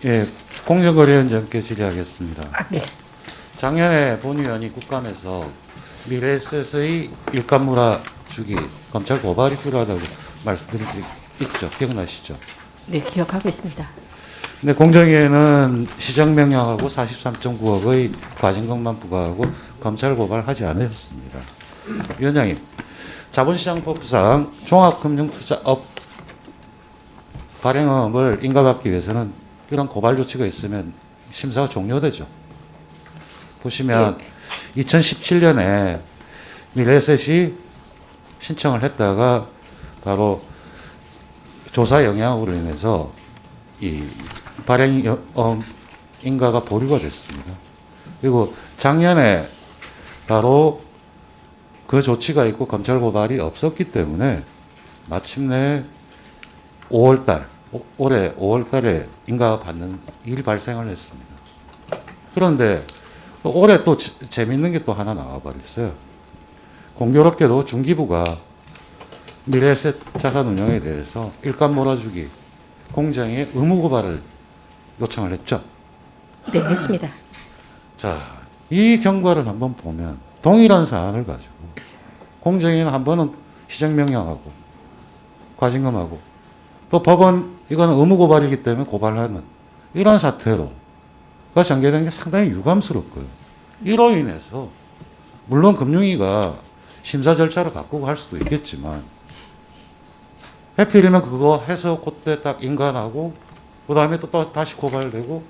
예, 공정거래위원장께 질의하겠습니다. 네. 작년에 본위원이 국감에서 미래에셋의 일감 몰아주기 검찰 고발이 필요하다고 말씀드린 적 있죠. 기억나시죠? 네, 기억하고 있습니다. 근데 공정위에는 시정명령하고 43.9억의 과징금만 부과하고 검찰 고발하지 않으셨습니다. 위원장님, 자본시장법상 종합금융투자업 발행업을 인가받기 위해서는 이런 고발 조치가 있으면 심사가 종료되죠. 보시면 2017년에 미래에셋이 신청을 했다가 바로 조사 영향으로 인해서 이 발행 인가가 보류가 됐습니다. 그리고 작년에 바로 그 조치가 있고 검찰 고발이 없었기 때문에 마침내 5월달, 올해 5월달에 인가가 받는 일이 발생을 했습니다. 그런데 올해 또 재밌는 게 또 하나 나와버렸어요. 공교롭게도 중기부가 미래에셋 자산운용에 대해서 일감 몰아주기 공정의 의무 고발을 요청을 했죠. 네, 했습니다. 자, 이 경과를 한번 보면 동일한 사안을 가지고 공정위는 한 번은 시정명령하고 과징금하고 또 법원 이거는 의무 고발이기 때문에 고발하는 이런 사태로가 전개된 게 상당히 유감스럽고요. 이로 인해서 물론 금융위가 심사 절차를 바꾸고 할 수도 있겠지만 해필이면 그거 해서 그때 딱 인간하고 그 다음에 또 다시 고발되고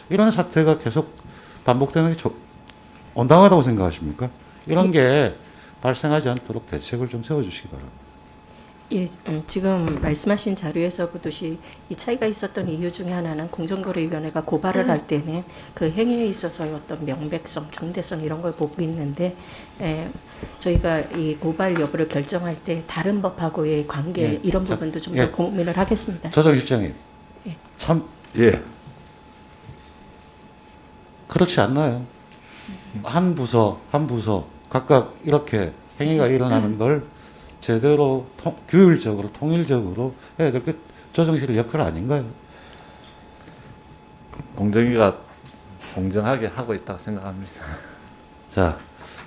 이런 사태가 계속 반복되는 게 온당하다고 생각하십니까? 이런 게 발생하지 않도록 대책을 좀 세워주시기 바랍니다. 예, 지금 말씀하신 자료에서 보듯이 이 차이가 있었던 이유 중에 하나는 공정거래위원회가 고발을 할 때는 그 행위에 있어서의 어떤 명백성, 중대성 이런 걸 보고 있는데 저희가 이 고발 여부를 결정할 때 다른 법하고의 관계 이런 부분도 좀 더 고민을 하겠습니다. 조정실장님, 예. 참 그렇지 않나요? 한 부서 각각 이렇게 행위가 일어나는 걸 제대로 규율적으로 통일적으로 해야 될 게 조정실의 역할 아닌가요? 공정위가 공정하게 하고 있다고 생각합니다. 자,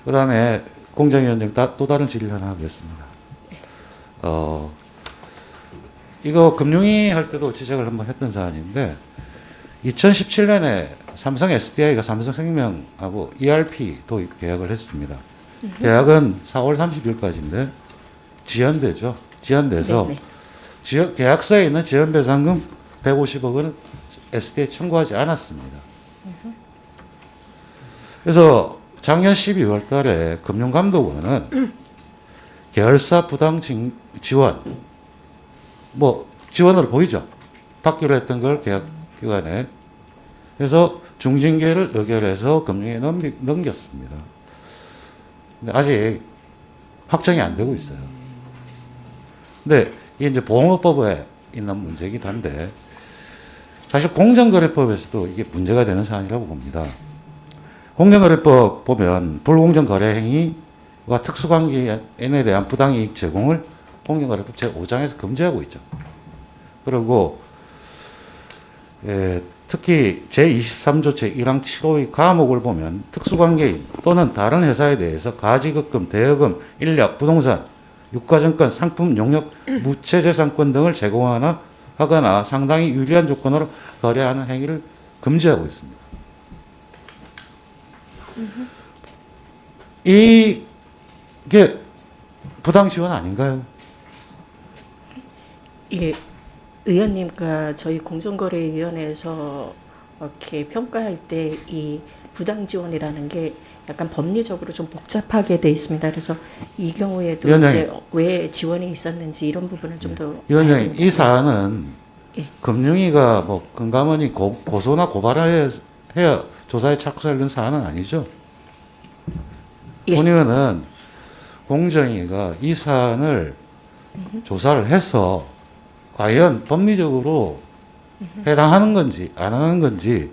그 다음에 공정위원장 또 다른 질의를 하나 하겠습니다. 이거 금융위 할 때도 지적을 한번 했던 사안인데 2017년에 삼성 SDI가 삼성생명하고 ERP 도입 계약을 했습니다. 계약은 4월 30일까지인데 지연되죠. 지연돼서 계약서에 있는 지연배상금 150억을 SDI에 청구하지 않았습니다. 그래서 작년 12월 달에 금융감독원은 계열사 부당 지원, 지원으로 보이죠. 받기로 했던 걸 계약기관에. 그래서 중징계를 의결해서 금융에 넘겼습니다. 근데 아직 확정이 안 되고 있어요. 근데 이게 이제 보험업법에 있는 문제이기도 한데 사실 공정거래법에서도 이게 문제가 되는 사안이라고 봅니다. 공정거래법 보면 불공정 거래 행위와 특수관계인에 대한 부당이익 제공을 공정거래법 제5장에서 금지하고 있죠. 그리고 특히 제23조 제1항 7호의 과목을 보면 특수관계인 또는 다른 회사에 대해서 가지급금, 대여금, 인력, 부동산, 유가증권, 상품, 용역, 무체재산권 등을 제공하거나 상당히 유리한 조건으로 거래하는 행위를 금지하고 있습니다. 이게 부당 지원 아닌가요? 예, 의원님과 저희 공정거래위원회에서 이렇게 평가할 때 이 부당 지원이라는 게 약간 법리적으로 좀 복잡하게 돼 있습니다. 그래서 이 경우에도 위원장님, 이제 왜 지원이 있었는지 이런 부분을 좀 더 위원장님, 이 사안은 예. 금융위가 금감원이 고소나 고발을 해야 조사에 착수하는 사안은 아니죠. 예. 본의원은 공정위가 이 사안을 조사를 해서 과연 법리적으로 해당하는 건지 안 하는 건지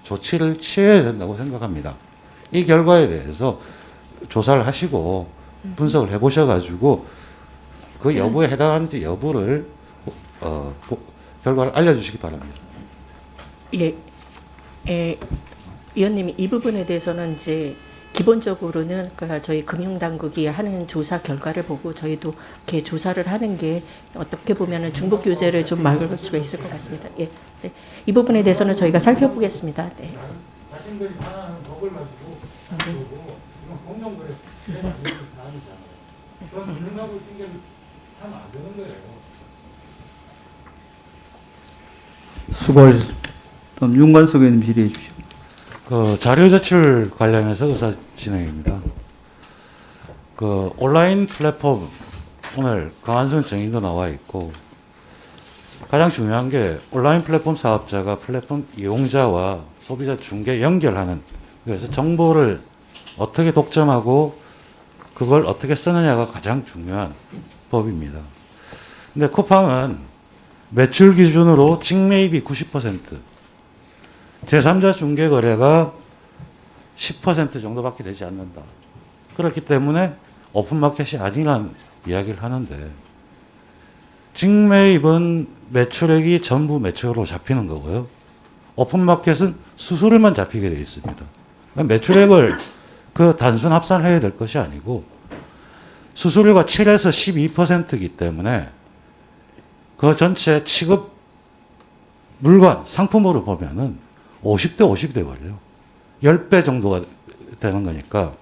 조치를 취해야 된다고 생각합니다. 이 결과에 대해서 조사를 하시고 분석을 해보셔가지고 그 여부에 해당하는지 여부를 결과를 알려주시기 바랍니다. 예, 위원님 이 부분에 대해서는 이제 기본적으로는 그러니까 저희 금융당국이 하는 조사 결과를 보고 저희도 이렇게 조사를 하는 게 어떻게 보면은 중복 규제를 좀 막을 수가 있을 것 같습니다. 예, 네. 이 부분에 대해서는 저희가 살펴보겠습니다. 네. 자신들이 반하는 법을 가지고 그리고 이건 공정거래 사안이잖아요. 그건 민주당하고 신경 하면 안 되는 거예요. 수고하셨습니다. 다음 윤관석 의원님 질의해 주십시오. 그 자료 제출 관련해서 의사 진행입니다. 그 온라인 플랫폼 오늘 강한선 정의도 나와 있고 가장 중요한 게 온라인 플랫폼 사업자가 플랫폼 이용자와 소비자 중개 연결하는 그래서 정보를 어떻게 독점하고 그걸 어떻게 쓰느냐가 가장 중요한 법입니다. 근데 쿠팡은 매출 기준으로 직매입이 90%, 제3자 중개 거래가 10% 정도밖에 되지 않는다. 그렇기 때문에 오픈마켓이 아니라는 이야기를 하는데 직매입은 매출액이 전부 매출로 잡히는 거고요. 오픈마켓은 수수료만 잡히게 되어 있습니다. 매출액을 그 단순 합산해야 될 것이 아니고 수수료가 7에서 12%이기 때문에 그 전체 취급 물건, 상품으로 보면은 50대 50이 돼버려요. 10배 정도가 되는 거니까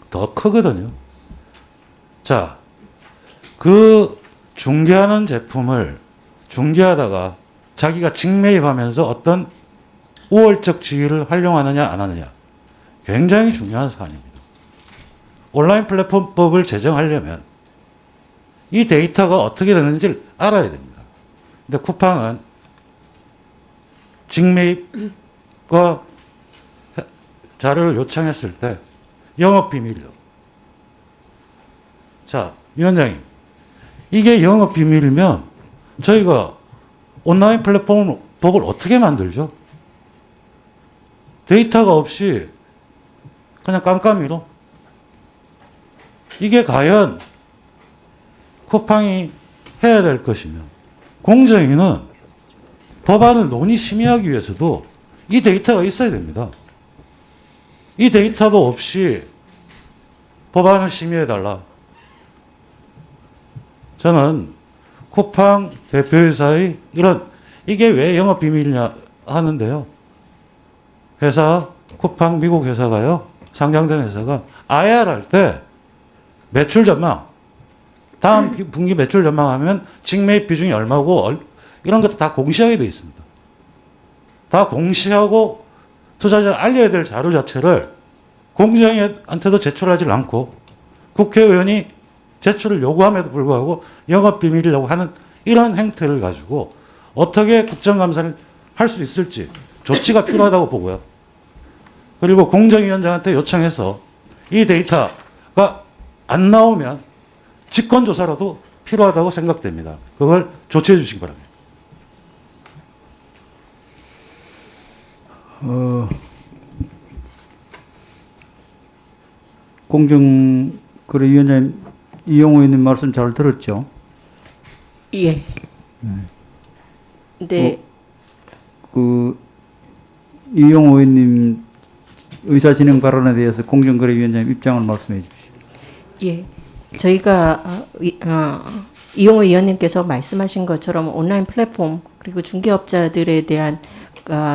더 크거든요. 자, 그 중개하는 제품을 중개하다가 자기가 직매입하면서 어떤 우월적 지위를 활용하느냐 안 하느냐 굉장히 중요한 사안입니다. 온라인 플랫폼법을 제정하려면 이 데이터가 어떻게 되는지를 알아야 됩니다. 근데 쿠팡은 직매입과 자료를 요청했을 때 영업비밀로. 자, 위원장님. 이게 영업비밀이면 저희가 온라인 플랫폼 법을 어떻게 만들죠? 데이터가 없이 그냥 깜깜이로. 이게 과연 쿠팡이 해야 될 것이며 공정위는 법안을 논의 심의하기 위해서도 이 데이터가 있어야 됩니다. 이 데이터도 없이 법안을 심의해달라. 저는 쿠팡 대표이사의 이게 왜 영업비밀이냐 하는데요. 쿠팡 미국 회사가요, 상장된 회사가 IR 할 때 매출 전망, 다음 분기 매출 전망하면 직매입 비중이 얼마고 이런 것도 다 공시하게 되어 있습니다. 다 공시하고 투자자를 알려야 될 자료 자체를 공정위한테도 제출하지 않고 국회의원이 제출을 요구함에도 불구하고 영업비밀이라고 하는 이런 행태를 가지고 어떻게 국정감사를 할 수 있을지 조치가 필요하다고 보고요. 그리고 공정위원장한테 요청해서 이 데이터가 안 나오면 직권조사라도 필요하다고 생각됩니다. 그걸 조치해 주시기 바랍니다. 공정거래위원장님 이용호 의원님 말씀 잘 들었죠? 예. 네. 이용호 의원님 의사진행 발언에 대해서 공정거래위원장님 입장을 말씀해 주십시오. 예. 저희가 이용호 의원님께서 말씀하신 것처럼 온라인 플랫폼 그리고 중개업자들에 대한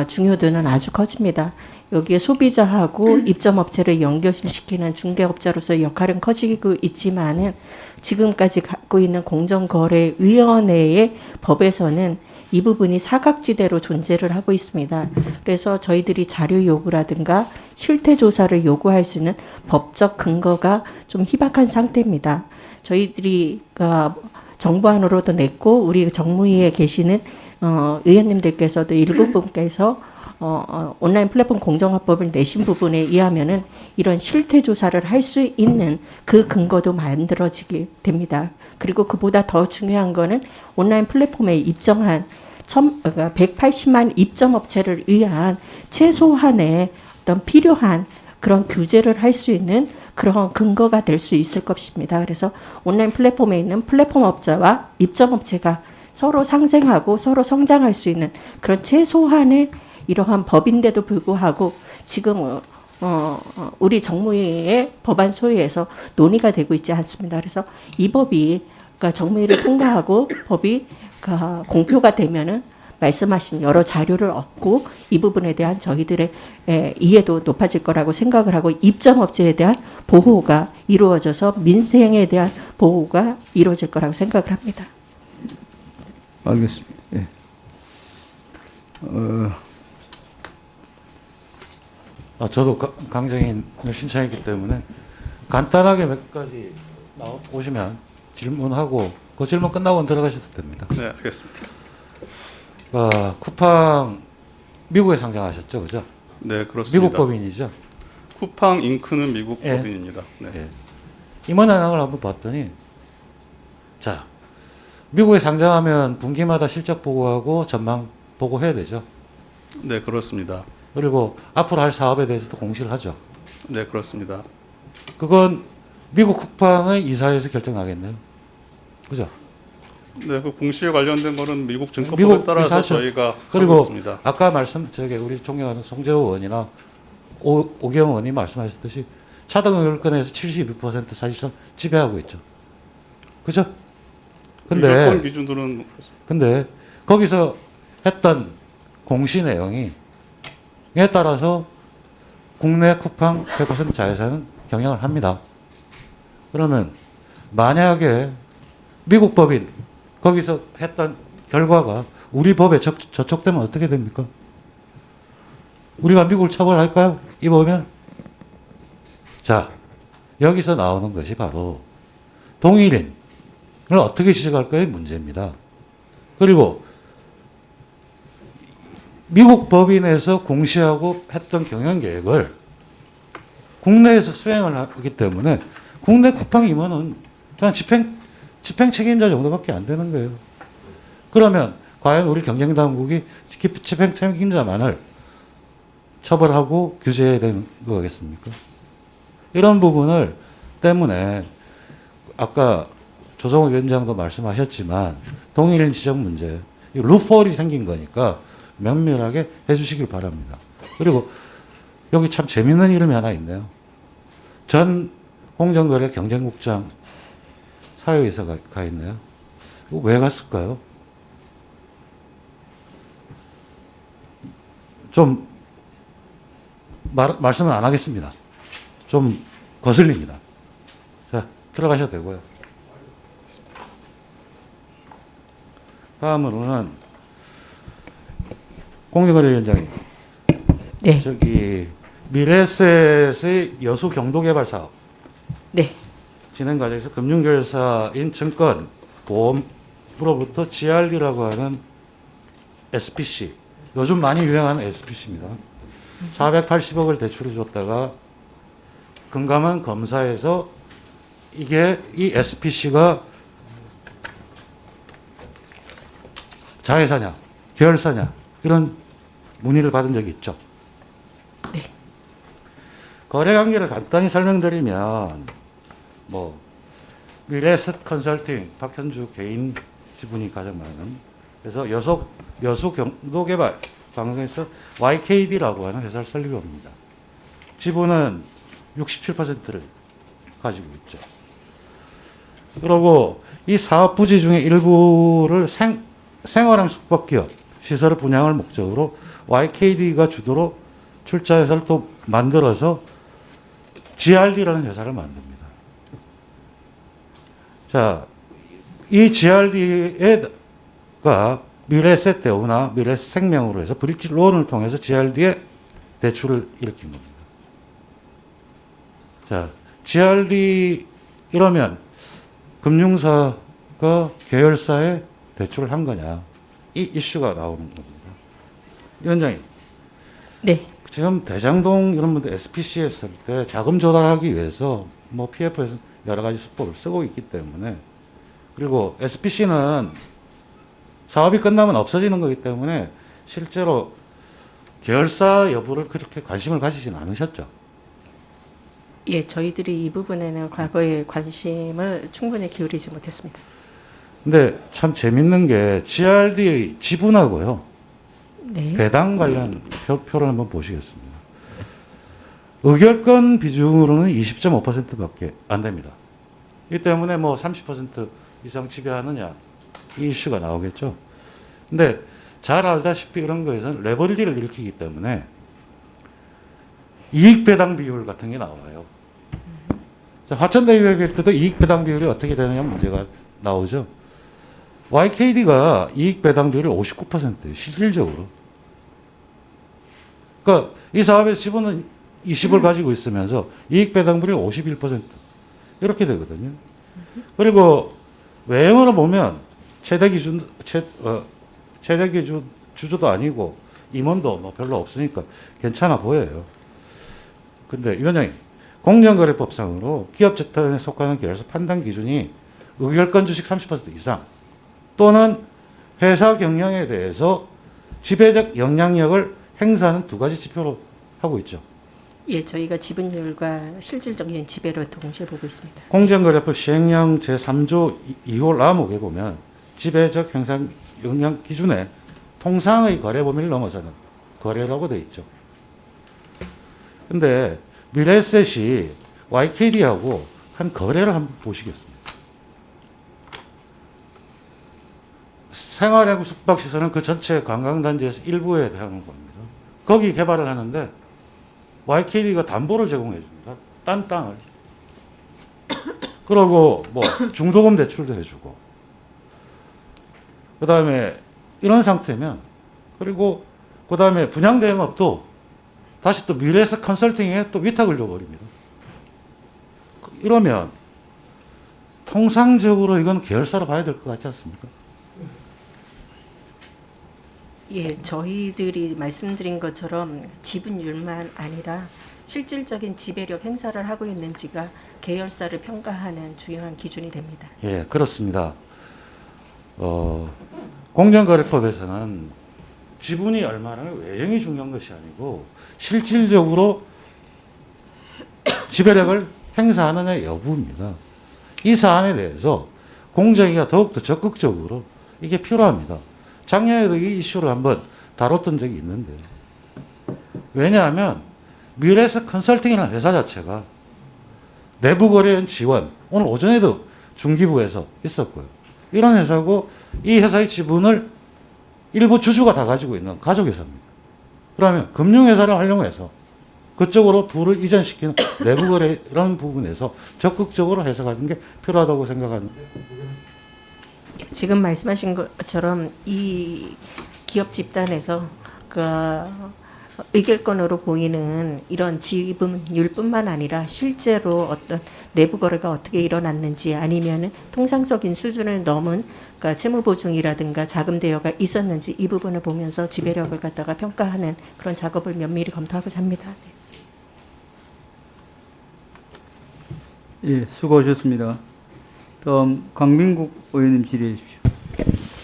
중요도는 아주 커집니다. 여기에 소비자하고 입점업체를 연결시키는 중개업자로서의 역할은 커지고 있지만은 지금까지 갖고 있는 공정거래위원회의 법에서는 이 부분이 사각지대로 존재를 하고 있습니다. 그래서 저희들이 자료 요구라든가 실태 조사를 요구할 수 있는 법적 근거가 좀 희박한 상태입니다. 저희들이 정부안으로도 냈고 우리 정무위에 계시는 의원님들께서도 일부 분께서 온라인 플랫폼 공정화법을 내신 부분에 의하면은 이런 실태 조사를 할 수 있는 그 근거도 만들어지게 됩니다. 그리고 그보다 더 중요한 거는 온라인 플랫폼에 입점한 180만 입점업체를 위한 최소한의 어떤 필요한 그런 규제를 할 수 있는 그런 근거가 될 수 있을 것입니다. 그래서 온라인 플랫폼에 있는 플랫폼 업자와 입점업체가 서로 상생하고 서로 성장할 수 있는 그런 최소한의 이러한 법인데도 불구하고 지금 우리 정무위의 법안 소위에서 논의가 되고 있지 않습니다. 그래서 이 법이 그러니까 정무위를 통과하고 법이 공표가 되면은 말씀하신 여러 자료를 얻고 이 부분에 대한 저희들의 이해도 높아질 거라고 생각을 하고 입점업체에 대한 보호가 이루어져서 민생에 대한 보호가 이루어질 거라고 생각을 합니다. 알겠습니다. 예. 저도 강정인을 신청했기 때문에 간단하게 몇 가지 오시면 질문하고 그 질문 끝나고 들어가셔도 됩니다. 네, 알겠습니다. 쿠팡 미국에 상장하셨죠, 그죠? 네, 그렇습니다. 미국 법인이죠. 쿠팡 잉크는 미국 예. 법인입니다. 네. 예. 임원 현황을 한번 봤더니 자 미국에 상장하면 분기마다 실적 보고하고 전망 보고해야 되죠. 네, 그렇습니다. 그리고 앞으로 할 사업에 대해서도 공시를 하죠. 네, 그렇습니다. 그건 미국 쿠팡의 이사회에서 결정나겠네요. 그죠? 네, 그 공시에 관련된 거는 미국 증권법에 미국 따라서 이사죠. 저희가 하고 그리고 있습니다. 아까 우리 존경하는 송재호 의원이나 오경 의원이 말씀하셨듯이 차등 의결권에서 72% 사실상 지배하고 있죠. 그죠? 의결권 기준으로는 근데 거기서 했던 공시 내용이 에 따라서 국내 쿠팡 100% 자회사는 경영을 합니다. 그러면 만약에 미국 법인 거기서 했던 결과가 우리 법에 저촉되면 어떻게 됩니까? 우리가 미국을 처벌할까요? 이 법이면? 자, 여기서 나오는 것이 바로 동일인을 어떻게 지적할까의 문제입니다. 그리고 미국 법인에서 공시하고 했던 경영 계획을 국내에서 수행을 하기 때문에 국내 쿠팡 임원은 그냥 집행 책임자 정도밖에 안 되는 거예요. 그러면 과연 우리 경쟁당국이 집행 책임자만을 처벌하고 규제해야 되는 거겠습니까? 이런 부분을 때문에 아까 조성호 위원장도 말씀하셨지만 동일인 지적 문제, 루폴이 생긴 거니까 면밀하게 해주시길 바랍니다. 그리고 여기 참 재밌는 이름이 하나 있네요. 전 공정거래 경쟁국장 사회이사가 가 있네요. 왜 갔을까요? 좀 말씀은 안 하겠습니다. 좀 거슬립니다. 자, 들어가셔도 되고요. 다음으로는 공정거래위원장님. 네. 저기 미래에셋의 여수 경도개발 사업 네. 진행 과정에서 금융결사인 증권 보험으로부터 GRD라고 하는 SPC, 요즘 많이 유행하는 SPC입니다. 480억을 대출해 줬다가 금감원 검사에서 이 SPC가 자회사냐, 계열사냐 이런 문의를 받은 적이 있죠. 네. 거래관계를 간단히 설명드리면 미래에셋 컨설팅 박현주 개인 지분이 가장 많은, 그래서 여수 경도개발 방송에서 YKD라고 하는 회사를 설립해 옵니다. 지분은 67%를 가지고 있죠. 그리고 이 사업 부지 중에 일부를 생활형 숙박기업 시설을 분양할 목적으로 YKD가 주도로 출자회사를 또 만들어서 GRD라는 회사를 만듭니다. 자, 이 GRD가 미래에셋 대우나 미래에셋 생명으로 해서 브릿지 론을 통해서 GRD에 대출을 일으킨 겁니다. 자, GRD 이러면 금융사가 계열사에 대출을 한 거냐, 이 이슈가 나오는 겁니다. 위원장님. 네. 지금 대장동 이런 분들 SPC 했을 때 자금 조달하기 위해서 PF에서 여러 가지 수법을 쓰고 있기 때문에, 그리고 SPC는 사업이 끝나면 없어지는 거기 때문에 실제로 계열사 여부를 그렇게 관심을 가지진 않으셨죠? 예, 저희들이 이 부분에는 과거에 관심을 충분히 기울이지 못했습니다. 근데 참 재밌는 게 GRD의 지분하고요, 네. 배당 관련 표를 한번 보시겠습니다. 의결권 비중으로는 20.5%밖에 안 됩니다. 이 때문에 뭐 30% 이상 지배하느냐 이 이슈가 나오겠죠. 근데 잘 알다시피 이런 거에서는 레버리지를 일으키기 때문에 이익 배당 비율 같은 게 나와요. 화천대유 얘기할 때도 이익 배당 비율이 어떻게 되느냐 문제가 나오죠. YKD가 이익 배당 비율이 59%예요. 실질적으로. 그러니까 이 사업의 지분은 20을 가지고 있으면서 이익 배당 비율이 51% 이렇게 되거든요. 그리고 외형으로 보면 최대 기준 주주도 아니고 임원도 뭐 별로 없으니까 괜찮아 보여요. 근데 위원장님, 공정거래법상으로 기업재단에 속하는 계열사 판단 기준이 의결권 주식 30% 이상 또는 회사 경영에 대해서 지배적 영향력을 행사하는 두 가지 지표로 하고 있죠. 예, 저희가 지분율과 실질적인 지배를 동시에 보고 있습니다. 공정거래법 시행령 제3조 2호 라목에 보면 지배적 행사 영향 기준에 통상의 거래 범위를 넘어서는 거래라고 되어 있죠. 근데 미래에셋이 YKD하고 한 거래를 한번 보시겠습니다. 생활하고 숙박시설은 그 전체 관광단지에서 일부에 하는 겁니다. 거기 개발을 하는데 YKD가 담보를 제공해 줍니다. 딴 땅을. 그러고 뭐 중도금 대출도 해주고. 그 다음에 이런 상태면 그리고 그 다음에 분양대행업도 다시 또 미래에셋 컨설팅에 또 위탁을 줘버립니다. 이러면 통상적으로 이건 계열사로 봐야 될 것 같지 않습니까? 예, 저희들이 말씀드린 것처럼 지분율만 아니라 실질적인 지배력 행사를 하고 있는지가 계열사를 평가하는 중요한 기준이 됩니다. 예, 그렇습니다. 공정거래법에서는 지분이 얼마라는 외형이 중요한 것이 아니고 실질적으로 지배력을 행사하느냐 여부입니다. 이 사안에 대해서 공정위가 더욱더 적극적으로 이게 필요합니다. 작년에도 이 이슈를 한번 다뤘던 적이 있는데 왜냐하면 미래에셋 컨설팅이라는 회사 자체가 내부 거래원 지원 오늘 오전에도 중기부에서 있었고요. 이런 회사고 이 회사의 지분을 일부 주주가 다 가지고 있는 가족회사입니다. 그러면 금융회사를 활용해서 그쪽으로 부를 이전시키는 내부 거래 이런 부분에서 적극적으로 해석하는 게 필요하다고 생각하는데 지금 말씀하신 것처럼 이 기업 집단에서 그 의결권으로 보이는 이런 지분율뿐만 아니라 실제로 어떤 내부 거래가 어떻게 일어났는지 아니면은 통상적인 수준을 넘은 그러니까 채무 보증이라든가 자금 대여가 있었는지 이 부분을 보면서 지배력을 갖다가 평가하는 그런 작업을 면밀히 검토하고자 합니다. 네. 예, 수고하셨습니다. 다음 강민국 의원님 질의해 주십시오.